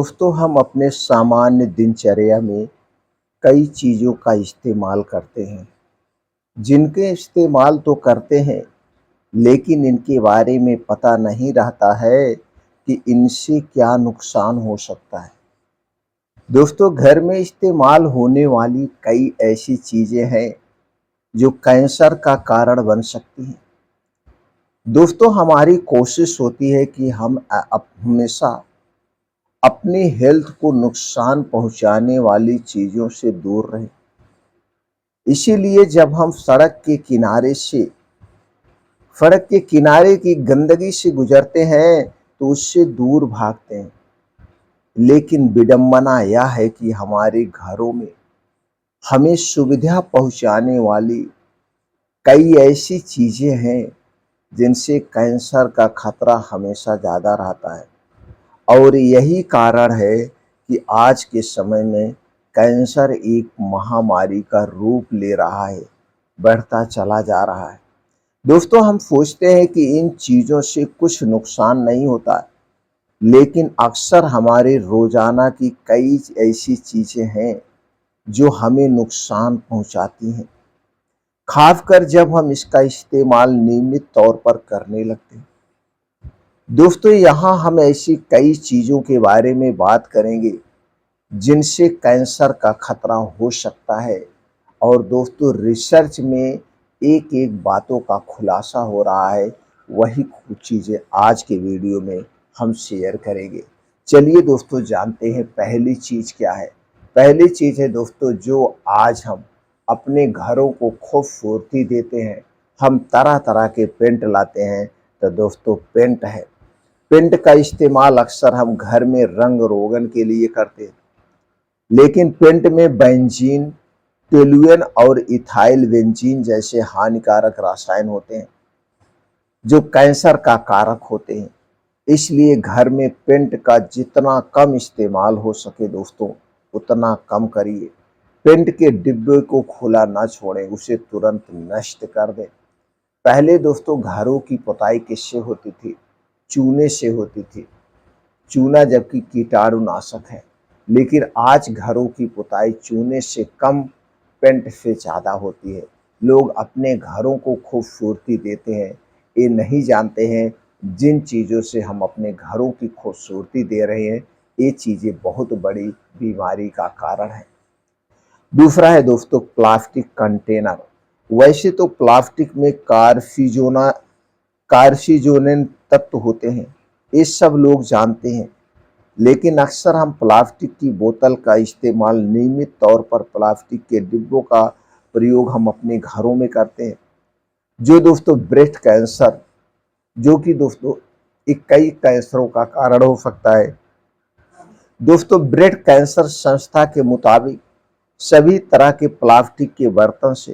दोस्तों हम अपने सामान्य दिनचर्या में कई चीज़ों का इस्तेमाल करते हैं, जिनके इस्तेमाल तो करते हैं, लेकिन इनके बारे में पता नहीं रहता है कि इनसे क्या नुकसान हो सकता है। दोस्तों घर में इस्तेमाल होने वाली कई ऐसी चीज़ें हैं, जो कैंसर का कारण बन सकती हैं। दोस्तों हमारी कोशिश होती है कि हम हमेशा अपनी हेल्थ को नुकसान पहुंचाने वाली चीज़ों से दूर रहें। इसीलिए जब हम सड़क के किनारे की गंदगी से गुजरते हैं तो उससे दूर भागते हैं। लेकिन विडंबना यह है कि हमारे घरों में हमें सुविधा पहुंचाने वाली कई ऐसी चीज़ें हैं जिनसे कैंसर का खतरा हमेशा ज़्यादा रहता है। और यही कारण है कि आज के समय में कैंसर एक महामारी का रूप ले रहा है, बढ़ता चला जा रहा है। दोस्तों हम सोचते हैं कि इन चीज़ों से कुछ नुकसान नहीं होता, लेकिन अक्सर हमारे रोजाना की कई ऐसी चीज़ें हैं जो हमें नुकसान पहुंचाती हैं, खासकर जब हम इसका इस्तेमाल नियमित तौर पर करने लगते हैं। दोस्तों यहाँ हम ऐसी कई चीज़ों के बारे में बात करेंगे जिनसे कैंसर का खतरा हो सकता है। और दोस्तों रिसर्च में एक एक बातों का खुलासा हो रहा है, वही कुछ चीज़ें आज के वीडियो में हम शेयर करेंगे। चलिए दोस्तों जानते हैं पहली चीज़ क्या है। पहली चीज़ है दोस्तों जो आज हम अपने घरों को खूबसूरती देते हैं, हम तरह तरह के पेंट लाते हैं। तो दोस्तों पेंट है, पेंट का इस्तेमाल अक्सर हम घर में रंग रोगन के लिए करते हैं, लेकिन पेंट में बेंजीन, टोल्यूएन और इथाइल बेंजीन जैसे हानिकारक रसायन होते हैं जो कैंसर का कारक होते हैं। इसलिए घर में पेंट का जितना कम इस्तेमाल हो सके दोस्तों उतना कम करिए। पेंट के डिब्बे को खुला ना छोड़ें, उसे तुरंत नष्ट कर दें। पहले दोस्तों घरों की पुताई किससे होती थी? चूने से होती थी। चूना जबकि कीटाणुनाशक है, लेकिन आज घरों की पुताई चूने से कम पेंट से ज़्यादा होती है। लोग अपने घरों को खूबसूरती देते हैं, ये नहीं जानते हैं जिन चीज़ों से हम अपने घरों की खूबसूरती दे रहे हैं, ये चीज़ें बहुत बड़ी बीमारी का कारण है। दूसरा है दोस्तों प्लास्टिक कंटेनर। वैसे तो प्लास्टिक में कार्सिनोजेन तत्व होते हैं, ये सब लोग जानते हैं, लेकिन अक्सर हम प्लास्टिक की बोतल का इस्तेमाल, नियमित तौर पर प्लास्टिक के डिब्बों का प्रयोग हम अपने घरों में करते हैं, जो दोस्तों ब्रेस्ट कैंसर, जो कि दोस्तों कई कैंसरों का कारण हो सकता है। दोस्तों ब्रेस्ट कैंसर संस्था के मुताबिक सभी तरह के प्लास्टिक के बर्तन से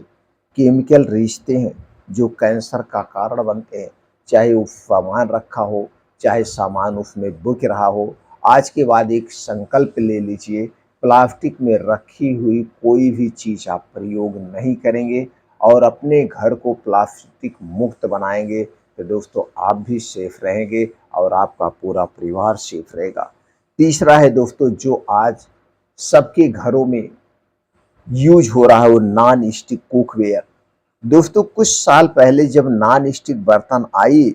केमिकल रिश्ते हैं जो कैंसर का कारण बनते हैं, चाहे वो सामान रखा हो, चाहे सामान उसमें बिक रहा हो। आज के बाद एक संकल्प ले लीजिए, प्लास्टिक में रखी हुई कोई भी चीज़ आप प्रयोग नहीं करेंगे और अपने घर को प्लास्टिक मुक्त बनाएंगे तो दोस्तों आप भी सेफ रहेंगे और आपका पूरा परिवार सेफ रहेगा। तीसरा है दोस्तों जो आज सबके घरों में यूज हो रहा है, वो नॉन स्टिक कुकवेयर। दोस्तों कुछ साल पहले जब नॉन स्टिक बर्तन आई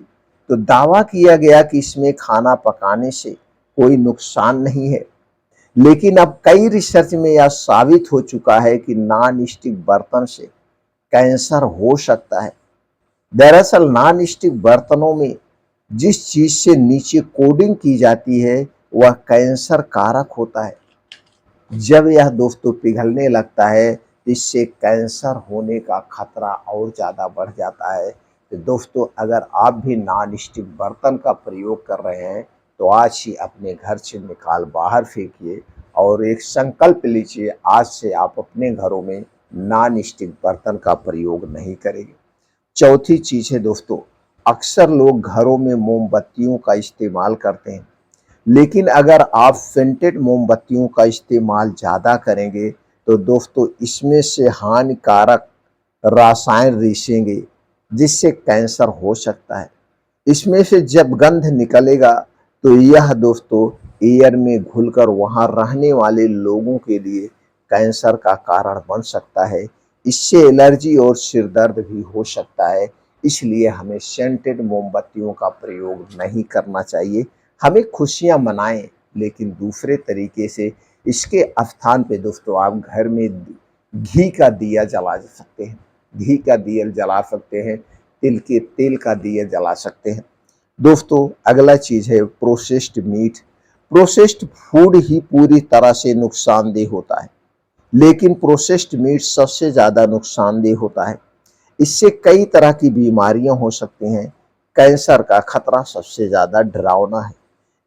तो दावा किया गया कि इसमें खाना पकाने से कोई नुकसान नहीं है, लेकिन अब कई रिसर्च में यह साबित हो चुका है कि नॉन स्टिक बर्तन से कैंसर हो सकता है। दरअसल नॉन स्टिक बर्तनों में जिस चीज से नीचे कोटिंग की जाती है वह कैंसर कारक होता है। जब यह दोस्तों पिघलने लगता है इससे कैंसर होने का खतरा और ज़्यादा बढ़ जाता है। तो दोस्तों अगर आप भी नॉन स्टिक बर्तन का प्रयोग कर रहे हैं तो आज ही अपने घर से निकाल बाहर फेंकिए और एक संकल्प लीजिए, आज से आप अपने घरों में नॉन स्टिक बर्तन का प्रयोग नहीं करेंगे। चौथी चीज़ है दोस्तों, अक्सर लोग घरों में मोमबत्तियों का इस्तेमाल करते हैं, लेकिन अगर आप सेंटेड मोमबत्तियों का इस्तेमाल ज़्यादा करेंगे तो दोस्तों इसमें से हानिकारक रसायन रिसेंगे जिससे कैंसर हो सकता है। इसमें से जब गंध निकलेगा तो यह दोस्तों एयर में घुलकर वहाँ रहने वाले लोगों के लिए कैंसर का कारण बन सकता है। इससे एलर्जी और सिर दर्द भी हो सकता है। इसलिए हमें सेंटेड मोमबत्तियों का प्रयोग नहीं करना चाहिए। हमें खुशियाँ मनाएं, लेकिन दूसरे तरीके से। इसके स्थान पे दोस्तों आप घर में घी का दिया जला सकते हैं, घी का दिया जला सकते हैं, तिल के तेल का दिया जला सकते हैं। दोस्तों अगला चीज़ है प्रोसेस्ड मीट। प्रोसेस्ड फूड ही पूरी तरह से नुकसानदेह होता है, लेकिन प्रोसेस्ड मीट सबसे ज़्यादा नुकसानदेह होता है। इससे कई तरह की बीमारियां हो सकती हैं। कैंसर का खतरा सबसे ज़्यादा डरावना है।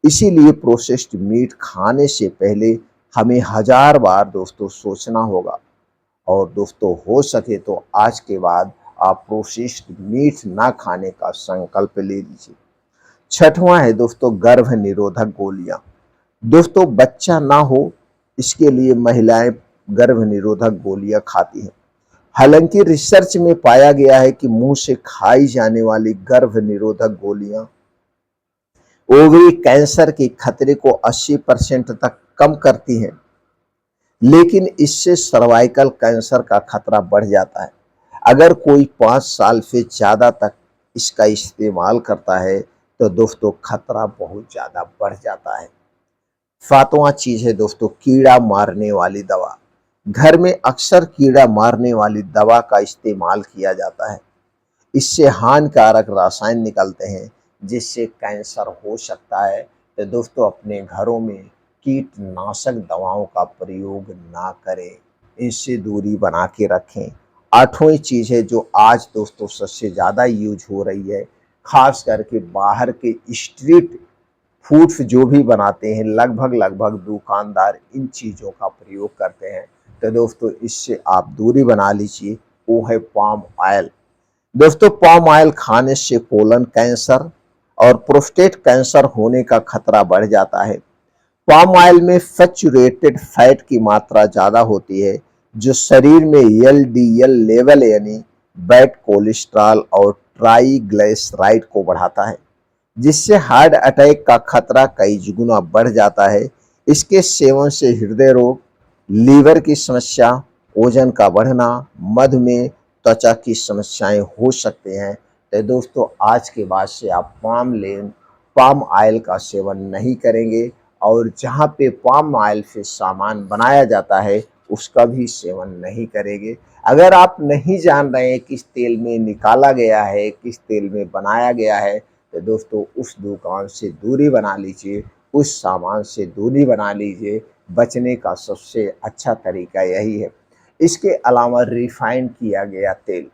इसीलिए प्रोसेस्ड मीट खाने से पहले हमें हजार बार दोस्तों सोचना होगा। और दोस्तों हो सके तो आज के बाद आप प्रोसेस्ड मीट ना खाने का संकल्प ले लीजिए। छठवां है दोस्तों गर्भ निरोधक गोलियां। दोस्तों बच्चा ना हो इसके लिए महिलाएं गर्भ निरोधक गोलियां खाती हैं। हालांकि रिसर्च में पाया गया है कि मुंह से खाई जाने वाली गर्भ निरोधक गोलियां ओवरी कैंसर के खतरे को 80% तक कम करती हैं, लेकिन इससे सर्वाइकल कैंसर का खतरा बढ़ जाता है। अगर कोई 5 साल से ज़्यादा तक इसका इस्तेमाल करता है तो दोस्तों खतरा बहुत ज़्यादा बढ़ जाता है। सातवां चीज है दोस्तों कीड़ा मारने वाली दवा। घर में अक्सर कीड़ा मारने वाली दवा का इस्तेमाल किया जाता है। इससे हानिकारक रसायन निकलते हैं जिससे कैंसर हो सकता है। तो दोस्तों अपने घरों में कीटनाशक दवाओं का प्रयोग ना करें, इनसे दूरी बना के रखें। आठवीं चीज़ है जो आज दोस्तों सबसे ज़्यादा यूज हो रही है, खास करके बाहर के स्ट्रीट फूड्स जो भी बनाते हैं लगभग लगभग दुकानदार इन चीज़ों का प्रयोग करते हैं। तो दोस्तों इससे आप दूरी बना लीजिए। वो है पाम ऑयल। दोस्तों पाम ऑयल खाने से कोलन कैंसर और प्रोस्टेट कैंसर होने का खतरा बढ़ जाता है। पाम ऑयल में सैचुरेटेड फैट की मात्रा ज़्यादा होती है जो शरीर में एलडीएल लेवल यानी बैड कोलेस्ट्रॉल और ट्राइग्लिसराइड को बढ़ाता है, जिससे हार्ट अटैक का खतरा कई गुना बढ़ जाता है। इसके सेवन से हृदय रोग, लीवर की समस्या, वजन का बढ़ना, मधुमेह, त्वचा की समस्याएं हो सकते हैं। तो दोस्तों आज के बाद से आप पाम ऑयल का सेवन नहीं करेंगे और जहाँ पे पाम ऑयल से सामान बनाया जाता है उसका भी सेवन नहीं करेंगे। अगर आप नहीं जान रहे हैं किस तेल में निकाला गया है, किस तेल में बनाया गया है, तो दोस्तों उस दुकान से दूरी बना लीजिए, उस सामान से दूरी बना लीजिए। बचने का सबसे अच्छा तरीका यही है। इसके अलावा रिफाइन किया गया तेल,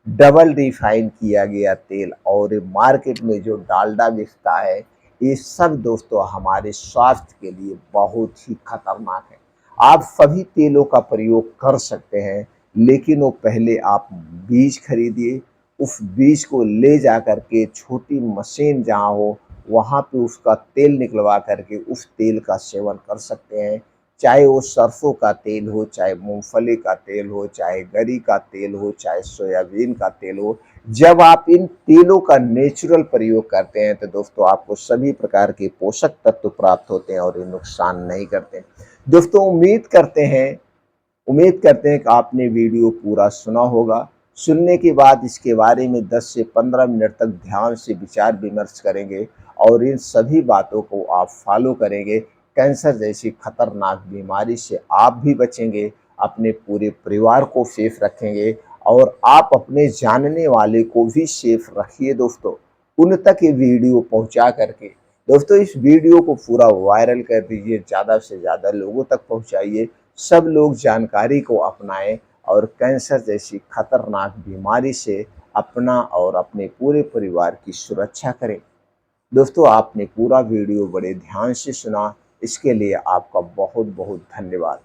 डबल रिफाइन किया गया तेल और मार्केट में जो डालडा बिकता है, ये सब दोस्तों हमारे स्वास्थ्य के लिए बहुत ही खतरनाक है। आप सभी तेलों का प्रयोग कर सकते हैं, लेकिन वो पहले आप बीज खरीदिए, उस बीज को ले जा कर के छोटी मशीन जहाँ हो वहाँ पे उसका तेल निकलवा करके उस तेल का सेवन कर सकते हैं। चाहे वो सरसों का तेल हो, चाहे मूंगफली का तेल हो, चाहे गरी का तेल हो, चाहे सोयाबीन का तेल हो। जब आप इन तेलों का नेचुरल प्रयोग करते हैं तो दोस्तों आपको सभी प्रकार के पोषक तत्व प्राप्त होते हैं और ये नुकसान नहीं करते। दोस्तों उम्मीद करते हैं कि आपने वीडियो पूरा सुना होगा। सुनने के बाद इसके बारे में 10 से 15 मिनट तक ध्यान से विचार विमर्श करेंगे और इन सभी बातों को आप फॉलो करेंगे। कैंसर जैसी खतरनाक बीमारी से आप भी बचेंगे, अपने पूरे परिवार को सेफ रखेंगे और आप अपने जानने वाले को भी सेफ रखिए दोस्तों, उन तक ये वीडियो पहुंचा करके। दोस्तों इस वीडियो को पूरा वायरल कर दीजिए, ज़्यादा से ज़्यादा लोगों तक पहुंचाइए। सब लोग जानकारी को अपनाएं और कैंसर जैसी खतरनाक बीमारी से अपना और अपने पूरे परिवार की सुरक्षा करें। दोस्तों आपने पूरा वीडियो बड़े ध्यान से सुना, इसके लिए आपका बहुत बहुत धन्यवाद।